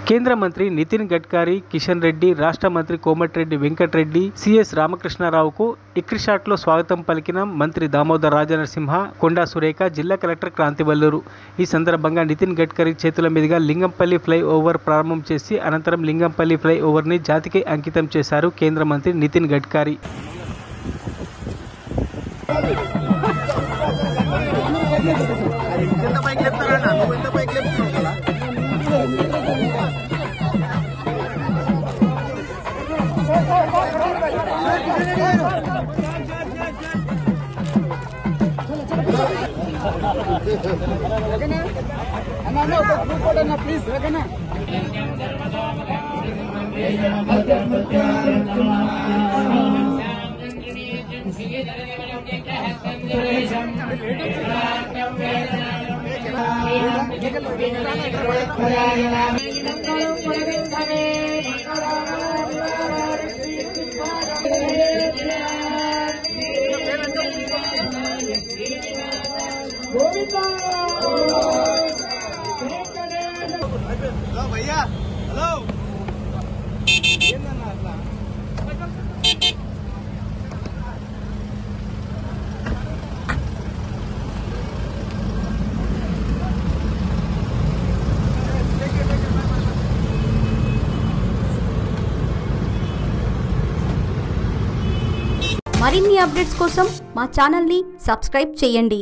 కేంద్ర మంత్రి నితిన్ గడ్కరీ, కిషన్ రెడ్డి, రాష్ట్ర మంత్రి కోమటిరెడ్డి వెంకటరెడ్డి, సిఎస్ రామకృష్ణారావుకు ఇక్రిషాట్లో స్వాగతం పలికిన మంత్రి దామోదర్ రాజనరసింహ, కొండా సురేఖ, జిల్లా కలెక్టర్ క్రాంతివల్లూరు. ఈ సందర్భంగా నితిన్ గడ్కరీ చేతుల మీదుగా లింగంపల్లి ఫ్లైఓవర్ ప్రారంభం చేసి అనంతరం లింగంపల్లి ఫ్లైఓవర్ని జాతికి అంకితం చేశారు కేంద్ర మంత్రి నితిన్ గడ్కరీ. ప్లీజ్ भैया हेलो మరిన్ని అప్డేట్స్ కోసం మా ఛానల్ని సబ్స్క్రైబ్ చేయండి.